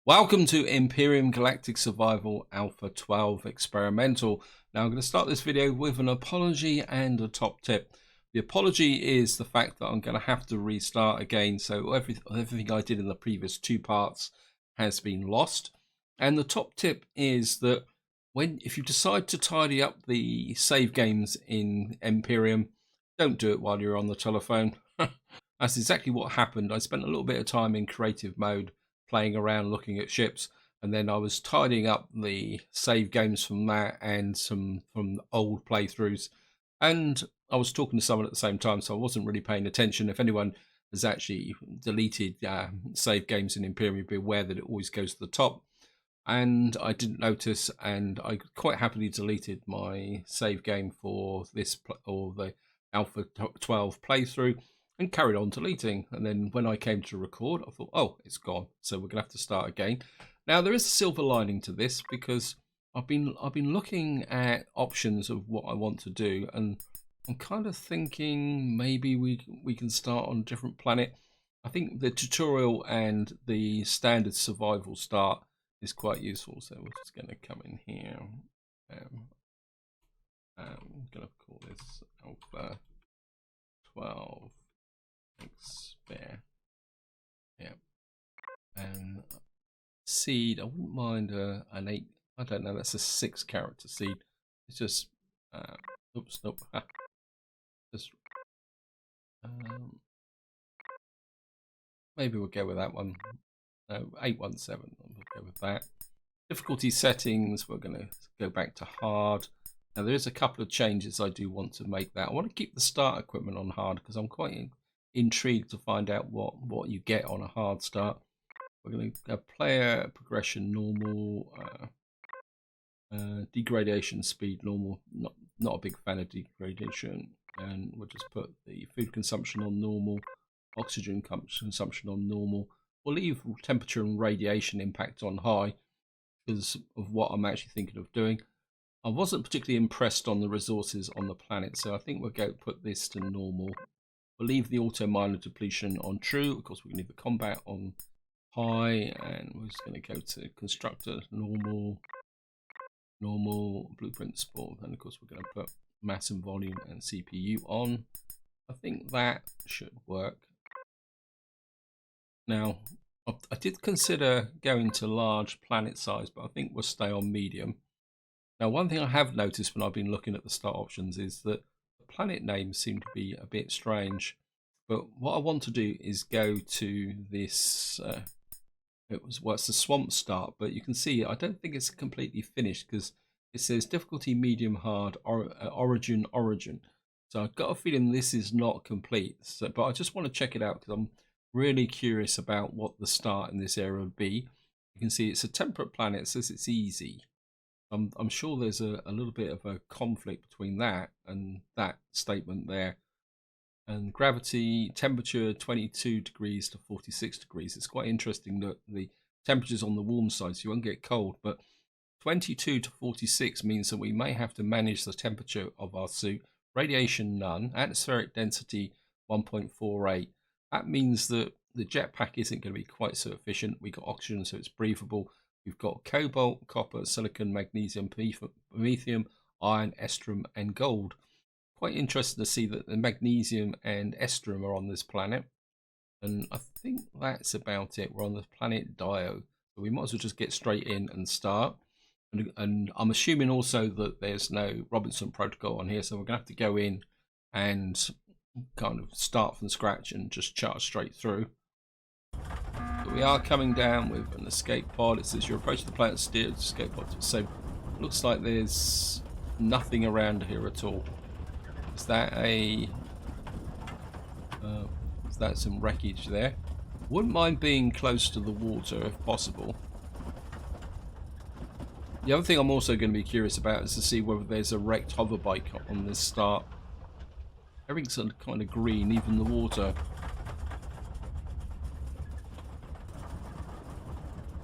Welcome to Empyrion Galactic Survival Alpha 12 Experimental. Now I'm going to start this video with an apology and a top tip. The apology is the fact that I'm going to have to restart again, so everything I did in the previous two parts has been lost. And the top tip is that if you decide to tidy up the save games in Empyrion, don't do it while you're on the telephone. That's exactly what happened. I spent a little bit of time in creative mode playing around looking at ships, and then I was tidying up the save games from that and some from old playthroughs, and I was talking to someone at the same time, so I wasn't really paying attention. If anyone has actually deleted save games in Empyrion, be aware that it always goes to the top, and I didn't notice, and I quite happily deleted my save game for this or the Alpha 12 playthrough and carried on deleting. And then when I came to record, I thought, oh, it's gone, so we're gonna have to start again. Now there is a silver lining to this, because I've been looking at options of what I want to do, and I'm kind of thinking maybe we can start on a different planet. I think the tutorial and the standard survival start is quite useful, so we're just going to come in here. I'm going to call this Alpha 12 Expert. Yeah. And seed, I wouldn't mind an 8. I don't know, that's a 6 character seed. It's just oops, nope. Just maybe we'll go with that one. No, 817. We'll go with that. Difficulty settings, we're going to go back to hard. Now there is a couple of changes I do want to make. That I want to keep the start equipment on hard, because I'm quite intrigued to find out what you get on a hard start. We're going to go player progression normal, degradation speed normal. Not a big fan of degradation, and we'll just put the food consumption on normal, oxygen consumption on normal. We'll leave temperature and radiation impact on high because of what I'm actually thinking of doing. I wasn't particularly impressed on the resources on the planet, so I think we'll go put this to normal. We'll leave the auto miner depletion on true. Of course, we can leave the combat on high, and we're just going to go to constructor normal, blueprint sport, and of course we're going to put mass and volume and CPU on. I think that should work. Now, I did consider going to large planet size, but I think we'll stay on medium. Now, one thing I have noticed when I've been looking at the start options is that the planet names seem to be a bit strange. But what I want to do is go to this, it's the swamp start, but you can see I don't think it's completely finished, because it says difficulty medium hard, origin. So I've got a feeling this is not complete. So, but I just want to check it out, because I'm really curious about what the start in this area would be. You can see it's a temperate planet. It says it's easy. I'm sure there's a little bit of a conflict between that and that statement there. And gravity, temperature 22 degrees to 46 degrees. It's quite interesting that the temperature's on the warm side, so you won't get cold, but 22 to 46 means that we may have to manage the temperature of our suit. Radiation none, atmospheric density 1.48. That means that the jetpack isn't going to be quite so efficient. We've got oxygen, so it's breathable. We've got cobalt, copper, silicon, magnesium, promethium, iron, estrum, and gold. Quite interesting to see that the magnesium and estrum are on this planet. And I think that's about it. We're on the planet Dio, so we might as well just get straight in and start. And I'm assuming also that there's no Robinson protocol on here, so we're going to have to go in and kind of start from scratch and just charge straight through. But we are coming down with an escape pod. It says you're approaching the planet steered escape pod. So it looks like there's nothing around here at all. Is that some wreckage there? Wouldn't mind being close to the water if possible. The other thing I'm also going to be curious about is to see whether there's a wrecked hover bike on this start. Everything's kind of green, even the water.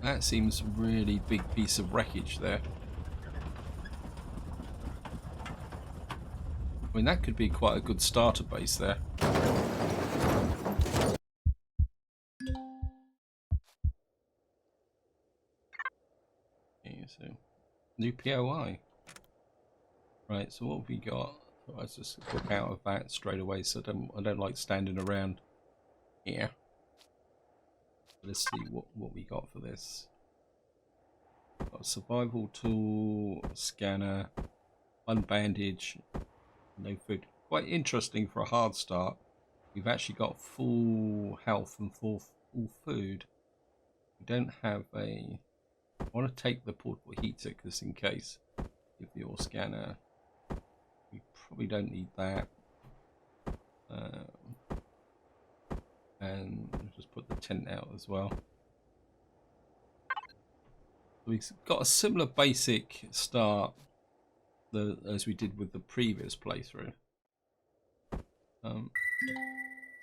That seems a really big piece of wreckage there. I mean, that could be quite a good starter base there. Okay, so new POI. Right, so what have we got? Let's just look out of that straight away. So I don't like standing around here. Let's see what we got for this. Got a survival tool, scanner, one bandage, no food. Quite interesting for a hard start. We've actually got full health and full food. We don't have a... I want to take the portable heater just in case. Give the ore scanner. We probably don't need that. And just put the tent out as well. We've got a similar basic start as we did with the previous playthrough. So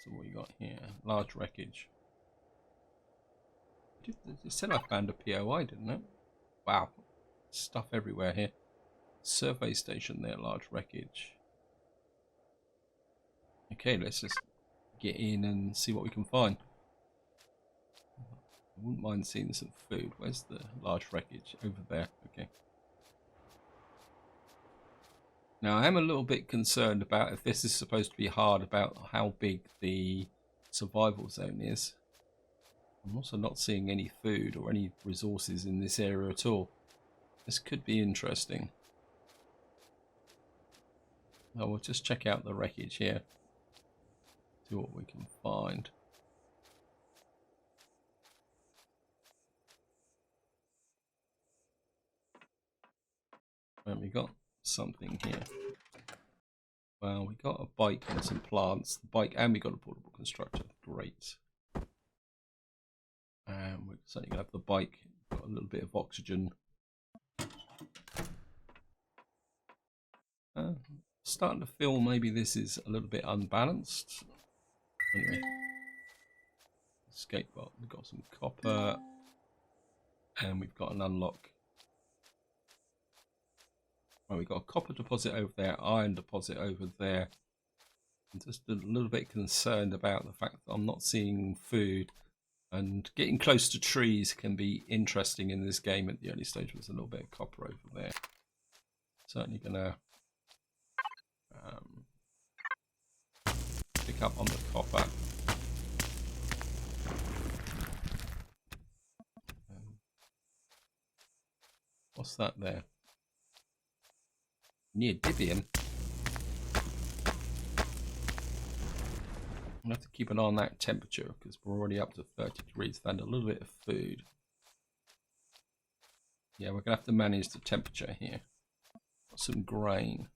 what we got here? Large wreckage. It said I found a POI, didn't it? Wow. Stuff everywhere here. Survey station there, large wreckage. Okay, let's just get in and see what we can find. I wouldn't mind seeing some food. Where's the large wreckage? Over there. Okay. Now, I am a little bit concerned about if this is supposed to be hard, about how big the survival zone is. I'm also not seeing any food or any resources in this area at all. This could be interesting. Oh, we'll just check out the wreckage here. See what we can find. And we got something here. Well, we got a bike and some plants. The bike, and we got a portable constructor. Great. And we're certainly going to have the bike. Got a little bit of oxygen. Starting to feel maybe this is a little bit unbalanced. Anyway. Escape bot. We've got some copper. And we've got an unlock. Well, we've got a copper deposit over there, iron deposit over there. I'm just a little bit concerned about the fact that I'm not seeing food. And getting close to trees can be interesting in this game. At the early stage, there's a little bit of copper over there. Certainly gonna pick up on the copper. What's that there? Neodymium. I'm gonna have to keep an eye on that temperature because we're already up to 30 degrees. Found a little bit of food. Yeah, we're gonna have to manage the temperature here. Got some grain.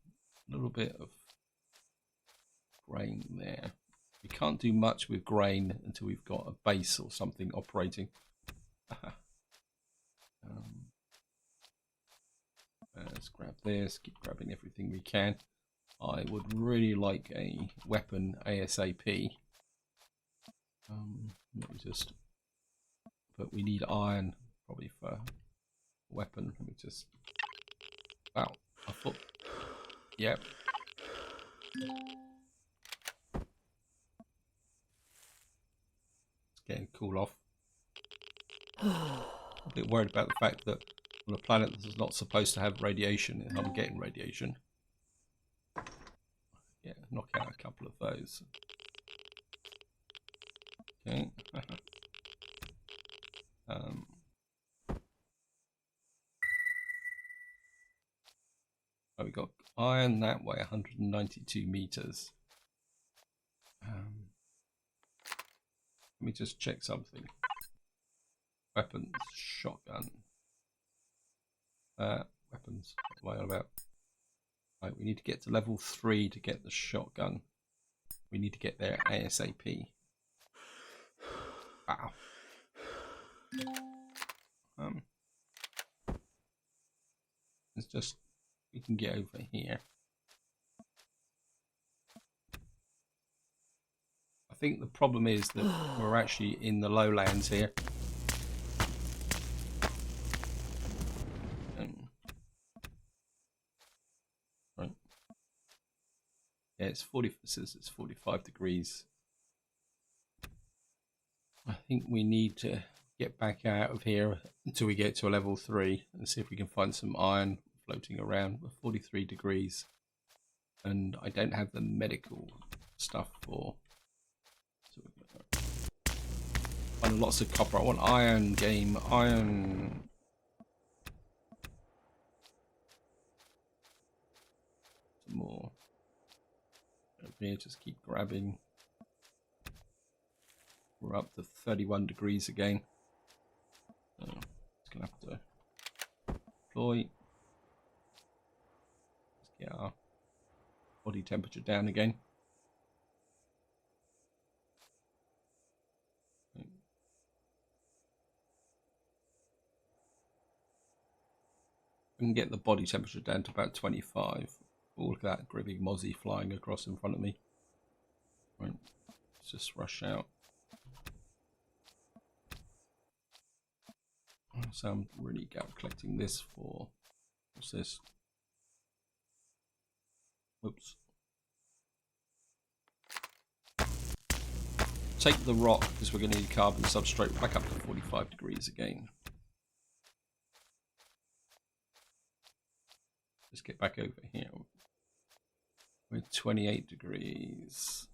A little bit of grain there. We can't do much with grain until we've got a base or something operating. Let's grab this, keep grabbing everything we can. I would really like a weapon ASAP. Let me just... But we need iron probably for a weapon. Let me just... Wow, I thought... Yep. It's getting cool off. I'm a bit worried about the fact that on a planet that is not supposed to have radiation, and I'm getting radiation. Yeah, knock out a couple of those. Okay. Oh, we got iron that way, 192 meters. Let me just check something. Weapons, shotgun. Weapons, what am I on about? Right, we need to get to level 3 to get the shotgun. We need to get there ASAP. Wow. It's just, we can get over here. I think the problem is that we're actually in the lowlands here. Right. Yeah, it's 40. It says it's 45 degrees. I think we need to get back out of here until we get to a level 3 and see if we can find some iron floating around. We're 43 degrees and I don't have the medical stuff for, so we're gonna find lots of copper. I want iron, game, iron. Some more over here, just keep grabbing. We're up to 31 degrees again. So just gonna have to deploy. Let's get our body temperature down again. We can get the body temperature down to about 25. Oh, look at that gripping mozzie flying across in front of me. Right, let's just rush out. So I'm really collecting this for, what's this? Oops. Take the rock because we're going to need carbon substrate back up to 45 degrees again. Let's get back over here. We're 28 degrees.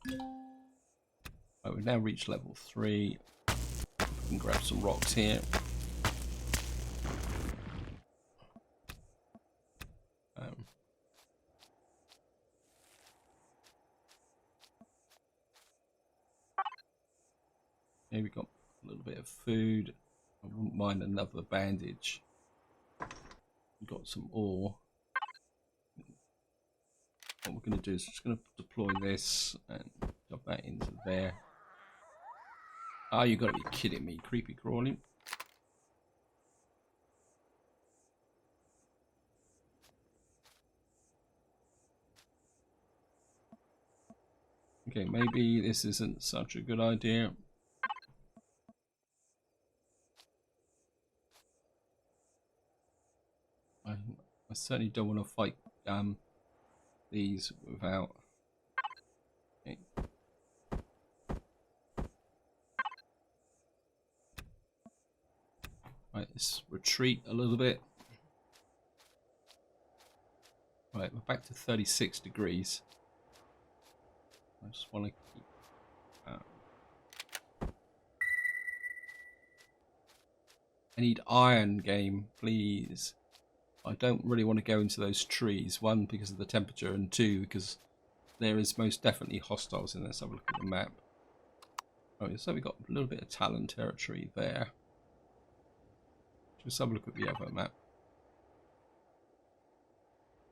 Right, we've now reached level 3. We can grab some rocks here. Here we got a little bit of food. I wouldn't mind another bandage. We've got some ore. What we're going to do is just going to deploy this and drop that into there. Oh, you got to be kidding me, creepy crawling. Okay, maybe this isn't such a good idea. I certainly don't want to fight these without. Okay. Right, let's retreat a little bit. Right, we're back to 36 degrees. I just want to keep. I need iron, game, please. I don't really want to go into those trees. 1, because of the temperature, and 2, because there is most definitely hostiles in there. Let's have a look at the map. Right, so we've got a little bit of Talon territory there. Just have a look at the other map.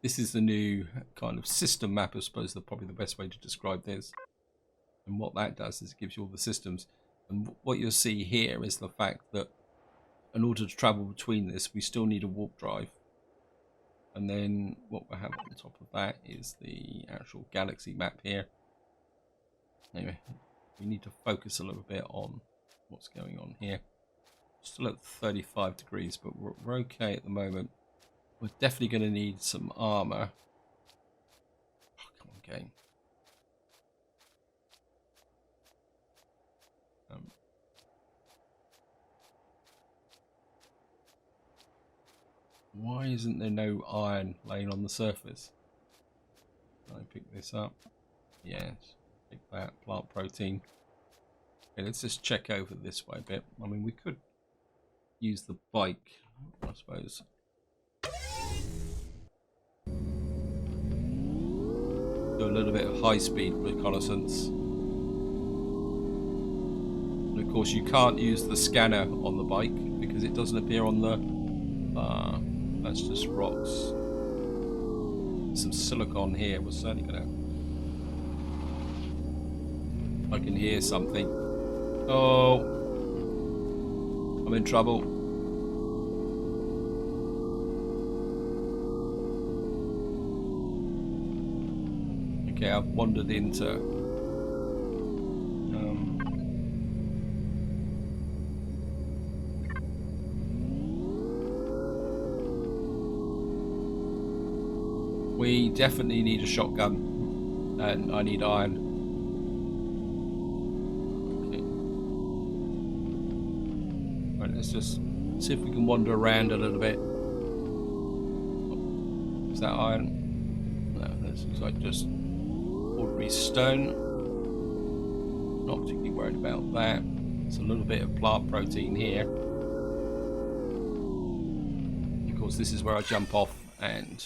This is the new kind of system map, I suppose, probably the best way to describe this. And what that does is it gives you all the systems. And what you'll see here is the fact that in order to travel between this, we still need a warp drive. And then what we have on top of that is the actual galaxy map here. Anyway, we need to focus a little bit on what's going on here. Still at 35 degrees, but we're okay at the moment. We're definitely going to need some armor. Oh, come on, game. Why isn't there no iron laying on the surface? Can I pick this up? Yes, pick that. Plant protein. Okay, let's just check over this way a bit. I mean, we could use the bike, I suppose. Do a little bit of high-speed reconnaissance. And of course, you can't use the scanner on the bike because it doesn't appear on the bar. That's just rocks. Some silicon here. We're certainly gonna. I can hear something. Oh, I'm in trouble. Okay, I've wandered into. We definitely need a shotgun, and I need iron. Okay. let's just see if we can wander around a little bit. Is that iron? No, this looks like just ordinary stone. Not particularly worried about that. There's a little bit of plant protein here. Of course, this is where I jump off and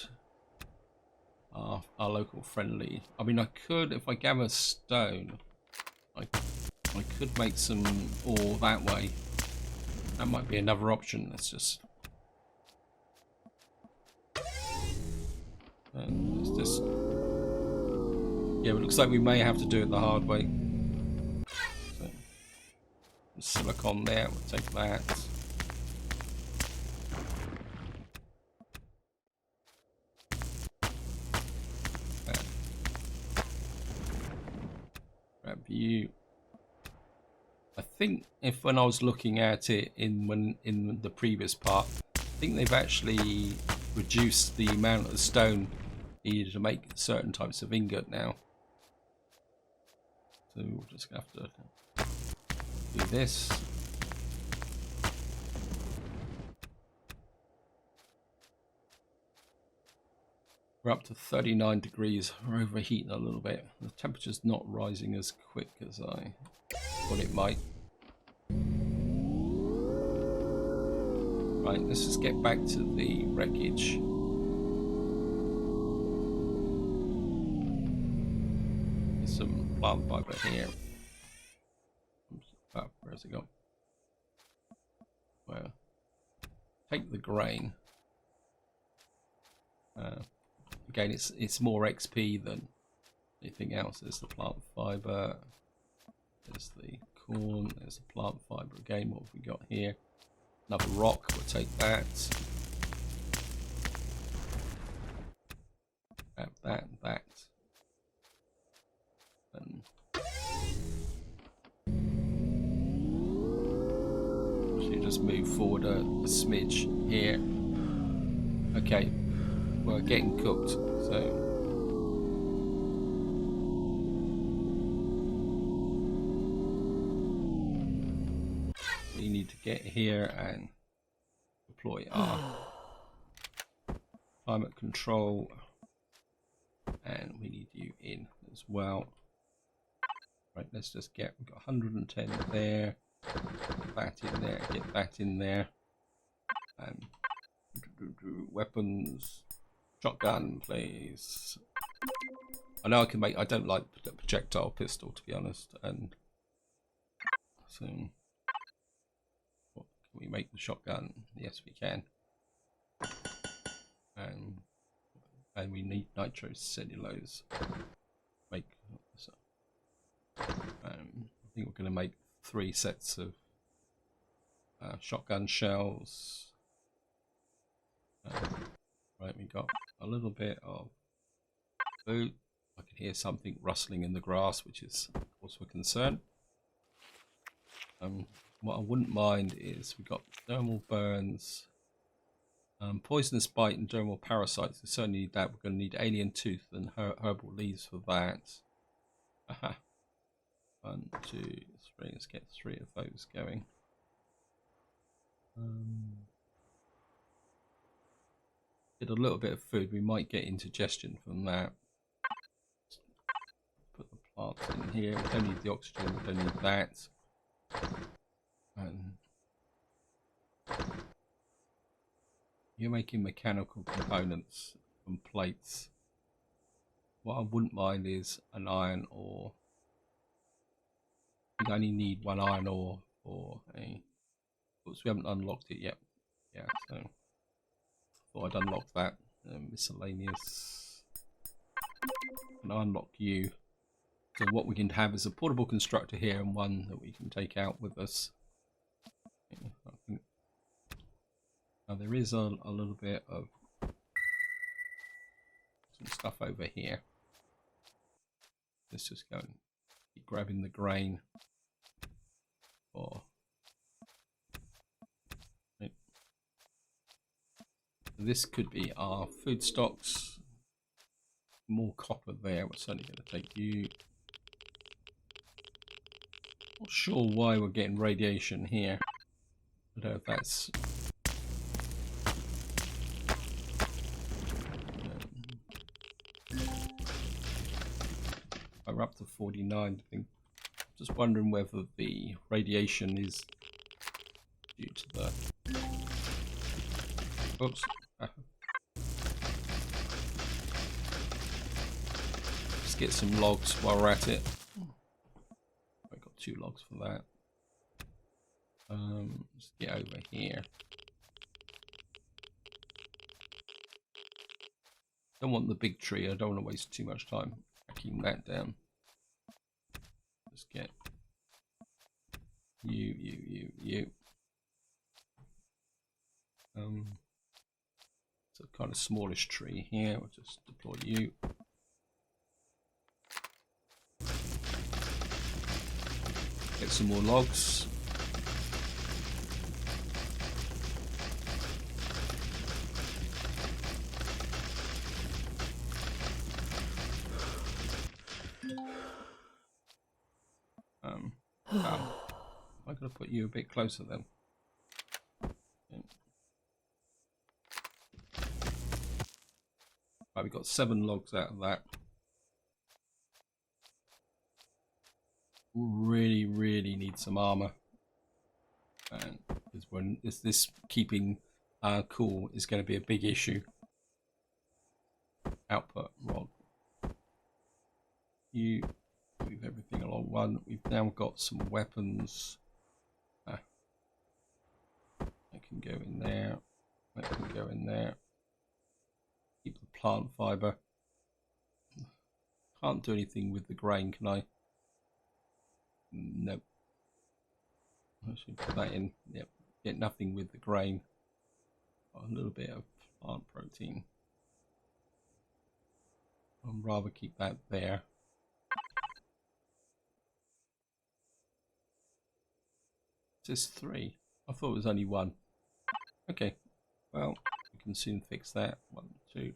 our local friendly. I mean, I could, if I gather stone, I could make some ore that way. That might be another option. Let's just yeah, it looks like we may have to do it the hard way. So, silicon there, we'll take that. Grab you. I think if when I was looking at it in the previous part, I think they've actually reduced the amount of stone needed to make certain types of ingot now. So we're just gonna have to do this. We're up to 39 degrees. We're overheating a little bit. The temperature's not rising as quick as I thought it might. Right, let's just get back to the wreckage. There's some plant fiber here. Oh, where's it gone? Well, take the grain. Again, it's more XP than anything else. There's the plant fiber. There's the corn. There's the plant fiber again. What have we got here? Another rock. We'll take that. Grab that and that. And actually just move forward a smidge here. Okay, we're getting cooked, so we need to get here and deploy our climate control, and we need you in as well. Right, let's just get, we've got 110 there, get that in there, get that in there, and weapons, shotgun please. I know I can make, I don't like the projectile pistol to be honest, and so what, can we make the shotgun? Yes we can. And we need nitrocellulose. Make I think we're going to make 3 sets of shotgun shells. Right, we got a little bit of food. I can hear something rustling in the grass, which is of course a concern. What I wouldn't mind is we got thermal burns, poisonous bite and dermal parasites. We certainly need that. We're going to need alien tooth and herbal leaves for that. Aha. 1, 2, 3. Let's get 3 of those going. Get a little bit of food. We might get indigestion from that. Put the plants in here. We don't need the oxygen. We don't need that. And you're making mechanical components from plates. What I wouldn't mind is an iron ore. I think I only need 1 iron ore for a. Oops, we haven't unlocked it yet. Yeah, so thought I'd unlock that. Miscellaneous. And unlock you. So what we can have is a portable constructor here and one that we can take out with us. I think now there is a little bit of some stuff over here. Let's just go and keep grabbing the grain. This could be our food stocks. More copper there. We're certainly going to take you. Not sure why we're getting radiation here. I don't know if that's we're up to 49. I think. Just wondering whether the radiation is due to the. Oops. Let's get some logs while we're at it. I got 2 logs for that. Let's get over here. Don't want the big tree. I don't want to waste too much time hacking that down. Let's get you. It's a kind of smallish tree here. We'll just deploy you. Get some more logs. Oh, I'm going to put you a bit closer then. Right, we've got 7 logs out of that. Really need some armor. And when this keeping cool is going to be a big issue. Output log. You move everything along one. We've now got some weapons. That can go in there. That can go in there. Keep the plant fiber. Can't do anything with the grain, can I? Nope. I should put that in. Yep. Get nothing with the grain. Got a little bit of plant protein. I'd rather keep that there. It says 3. I thought it was only 1. Okay. Well, we can soon fix that. 1, 2.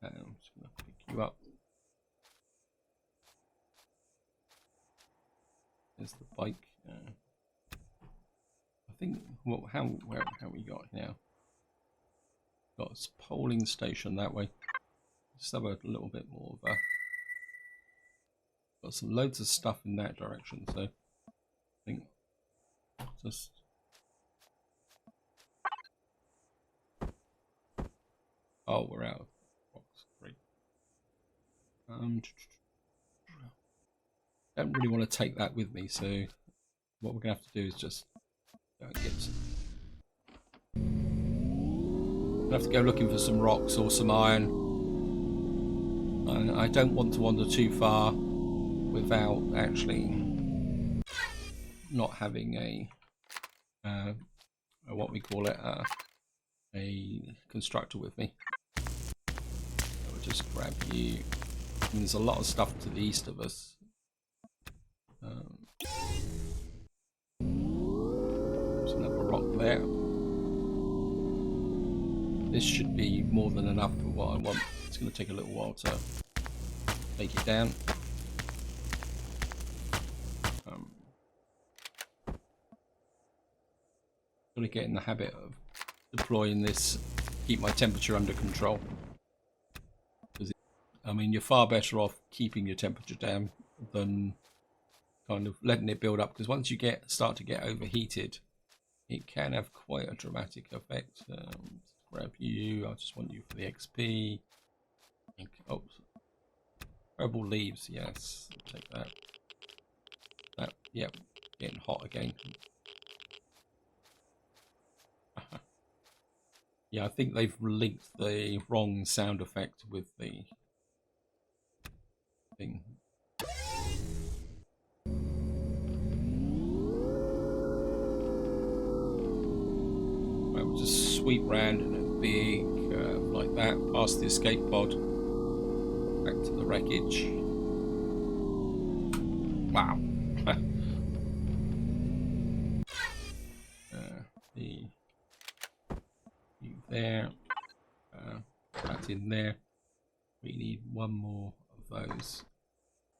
I'm just going to pick you up. There's the bike. I think how we got now? Got a polling station that way. Let's have a little bit more of a. Got some loads of stuff in that direction, so I think just. Oh, we're out of rocks. Great. Don't really want to take that with me, so what we're gonna have to do is just go and get some. We'll have to go looking for some rocks or some iron. I don't want to wander too far without actually not having a what we call it, a constructor with me. So we'll just grab you. And there's a lot of stuff to the east of us. There's another rock there. This should be more than enough for what I want. It's going to take a little while to take it down. Got to get in the habit of deploying this, keep my temperature under control. I mean, you're far better off keeping your temperature down than kind of letting it build up, because once you start to get overheated, it can have quite a dramatic effect. Grab you. I just want you for the XP. Oh, herbal leaves. Yes, take that. That. Yep. Getting hot again. Yeah, I think they've linked the wrong sound effect with the thing. Right, we'll just sweep round in a big curve like that, past the escape pod, back to the wreckage. Wow. There, that in there. We need 1 more of those.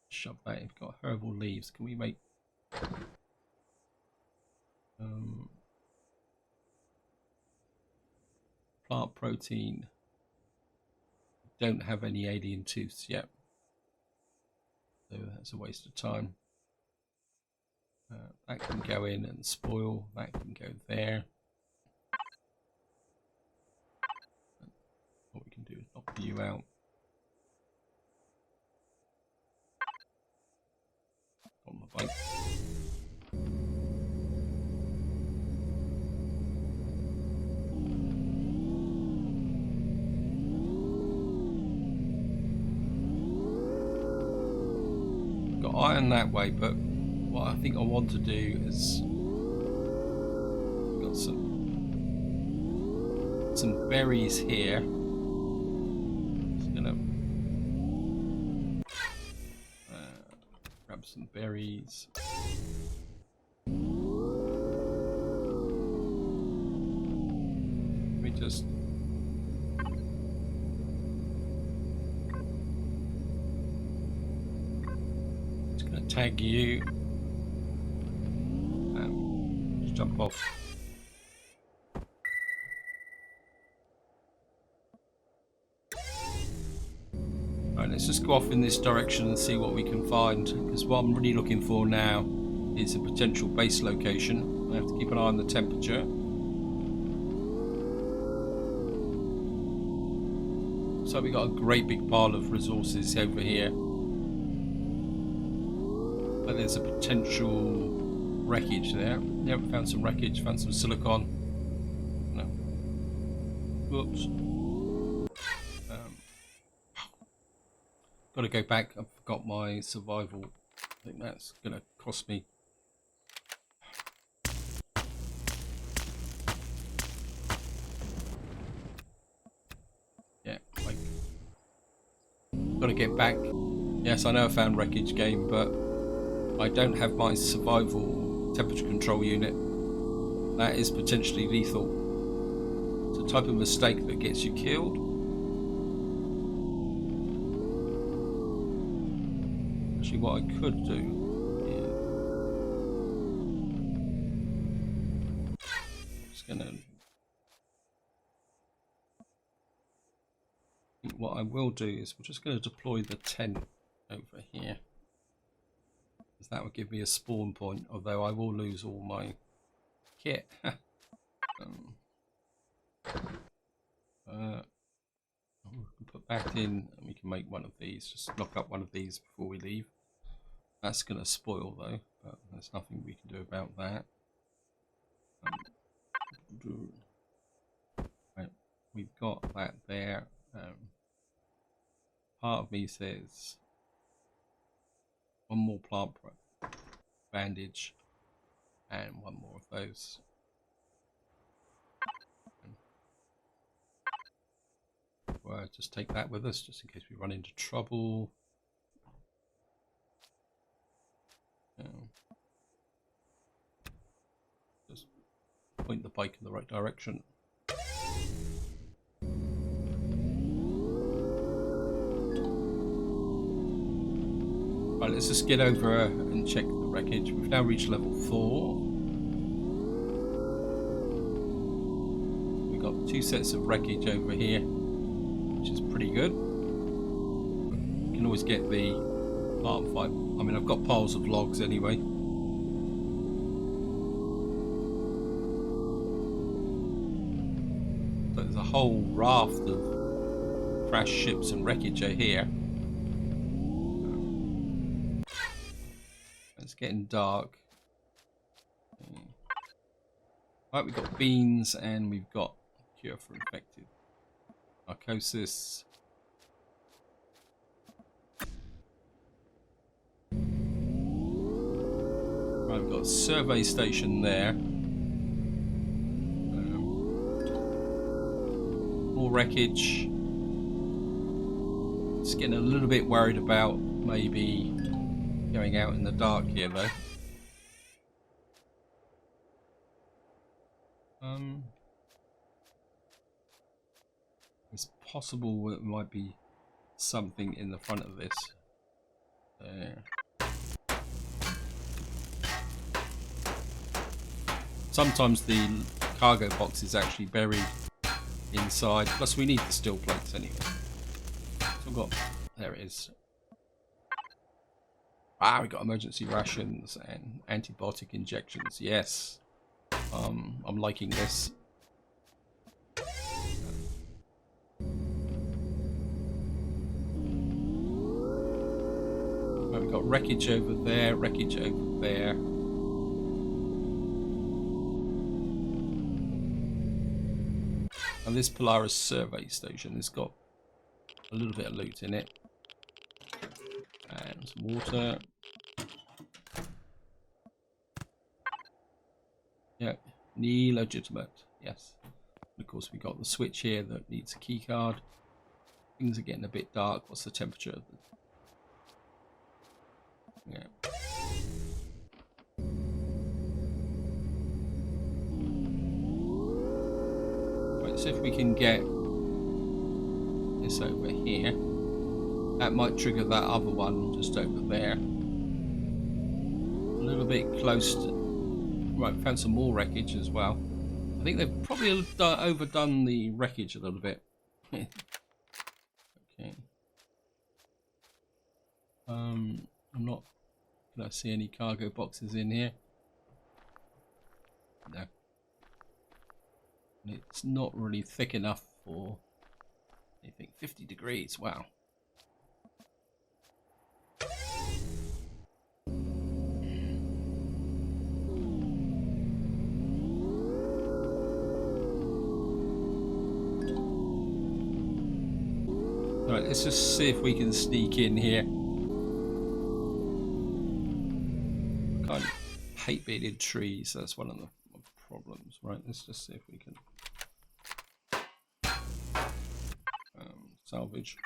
Shove that in. We've got herbal leaves. Can we make Plant protein. Don't have any alien tooths yet, so that's a waste of time. That can go in and spoil. That can go there. What we can do is knock you out. On my bike. Got iron that way, but what I think I want to do is got some berries here. Just gonna grab some berries. Let me just gonna tag you. Just jump off. Right, let's just go off in this direction and see what we can find, because what I'm really looking for now is a potential base location. I have to keep an eye on the temperature. So we got a great big pile of resources over here, but there's a potential wreckage there. Yep, found some wreckage, found some silicon. No. Whoops. Got to go back. I forgot my survival. I think that's going to cost me. Yeah, like, got to get back. Yes, I know I found wreckage game, but I don't have my survival temperature control unit. That is potentially lethal. It's a type of mistake that gets you killed. Actually, what I could do is just gonna. What I will do is we're just going to deploy the tent over here, because that will give me a spawn point. Although I will lose all my kit. We can put that in, and we can make one of these. Just knock up one of these before we leave. That's going to spoil though, but there's nothing we can do about that. Right, we've got that there. Part of me says one more plant bandage and one more of those. Well, just take that with us just in case we run into trouble. Just point the bike in the right direction. Right, let's just get over and check the wreckage. We've now reached level 4. We've got 2 sets of wreckage over here, which is pretty good. You can always get the plant fiber. I mean, I've got piles of logs anyway. So there's a whole raft of crashed ships and wreckage over here. It's getting dark. Right, we've got beans and we've got cure for infected. Narcosis. Right, we've got a survey station there. More wreckage. Just getting a little bit worried about maybe going out in the dark here though. It's possible it might be something in the front of this. There. sometimes the cargo box is actually buried inside. Plus, we need the steel plates anyway. So I've got, there it is. Ah, we got emergency rations and antibiotic injections. Yes, I'm liking this. Right, we've got wreckage over there, wreckage over there. And this Polaris survey station has got a little bit of loot in it. And some water. Yeah, legitimate. Yes. And of course, we got the switch here that needs a key card. Things are getting a bit dark. What's the temperature? Yeah. Right, so if we can get this over here, that might trigger that other one just over there. A little bit close to... Right, found some more wreckage as well. I think they've probably overdone the wreckage a little bit. Okay. I'm not... Can I see any cargo boxes in here? No. It's not really thick enough for anything. 50 degrees, wow. Alright, let's just see if we can sneak in here. I kind of hate being in trees, that's one of the problems. Right, let's just see if we can salvage.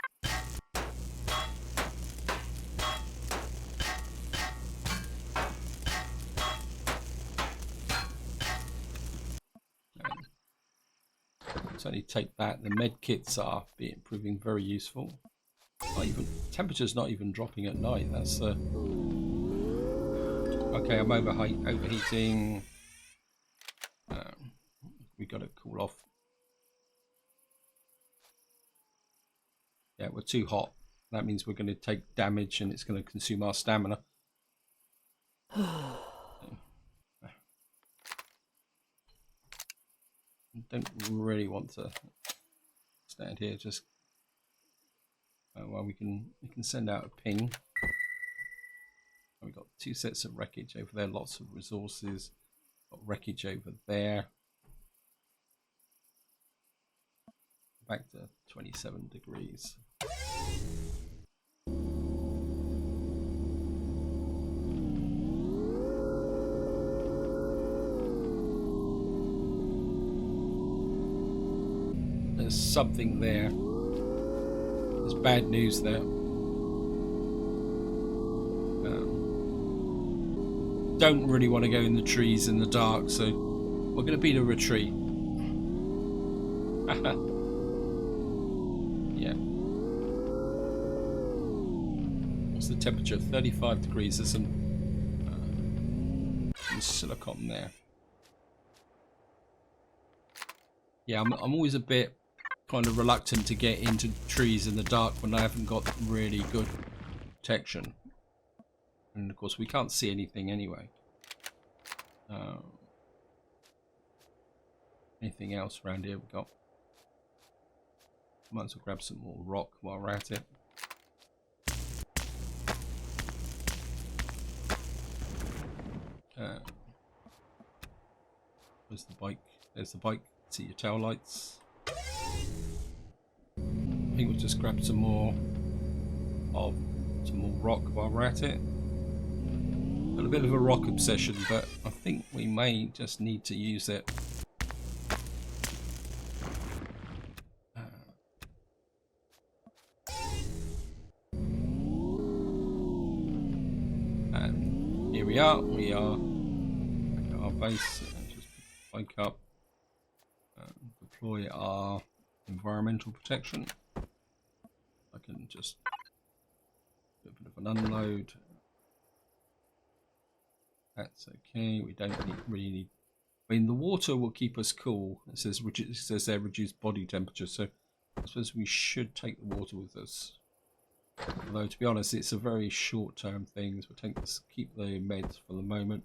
Let's only take that. The med kits are proving very useful. Not even temperature's not even dropping at night. That's okay. I'm overheating. We got to cool off. Yeah, we're too hot. That means we're going to take damage, and it's going to consume our stamina. Don't really want to stand here. Just well, we can send out a ping. We've got 2 sets of wreckage over there. Lots of resources. Got wreckage over there. Back to 27 degrees. There's something there. There's bad news there. Don't really want to go in the trees in the dark, so we're going to be in a retreat. Yeah. What's the temperature? 35 degrees. There's some silicon there. Yeah, I'm always a bit kind of reluctant to get into trees in the dark when I haven't got really good protection. And of course we can't see anything anyway. Anything else around here we got? Might as well grab some more rock while we're at it. Where's the bike? There's the bike. See your tail lights. I think we'll just grab some more rock while we're at it. Got a bit of a rock obsession, but I think we may just need to use it. And here we are. We are at our base. Just bike up. Deploy our environmental protection. I can just do a bit of an unload. That's okay. We don't really need I mean, the water will keep us cool. It says there reduced body temperature, so I suppose we should take the water with us. Although, to be honest, it's a very short-term thing, so we'll keep the meds for the moment.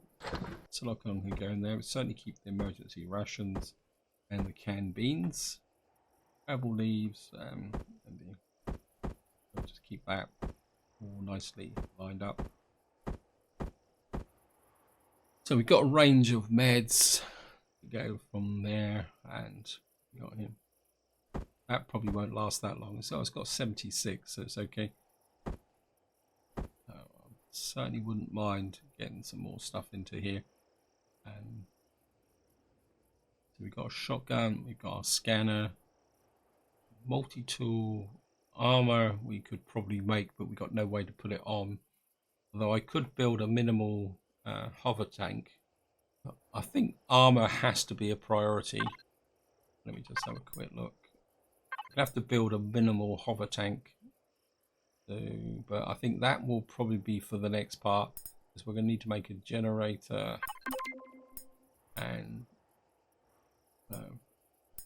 Silicon can go in there. We'll certainly keep the emergency rations and the canned beans. Apple leaves, and we'll just keep that all nicely lined up. So we've got a range of meds to go from there, and we got him. That probably won't last that long. So it's got 76, so it's okay. I certainly wouldn't mind getting some more stuff into here. And so we've got a shotgun, we've got a scanner, multi-tool, armor we could probably make, but we got no way to put it on. Although I could build a minimal hover tank. I think armor has to be a priority. Let me just have a quick look. I'd have to build a minimal hover tank. So, but I think that will probably be for the next part, because we're going to need to make a generator. And got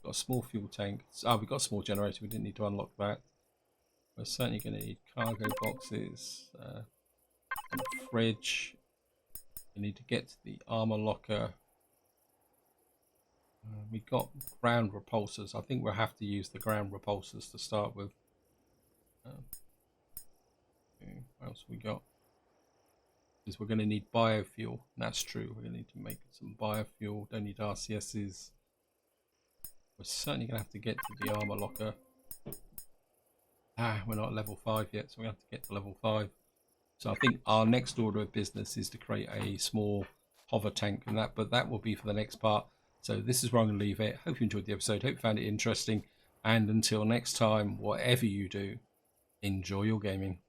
a small fuel tank. We've got a small generator. We didn't need to unlock that. We're certainly going to need cargo boxes, a fridge. We need to get to the armor locker. We got ground repulsors. I think we'll have to use the ground repulsors to start with. Okay, what else we got? Because we're going to need biofuel. That's true. We're going to need to make some biofuel. Don't need RCSs. We're certainly going to have to get to the armor locker. We're not level 5 yet, so we have to get to level 5. So I think our next order of business is to create a small hover tank, and but that will be for the next part. So this is where I'm going to leave it. Hope you enjoyed the episode. Hope you found it interesting. And until next time, whatever you do, enjoy your gaming.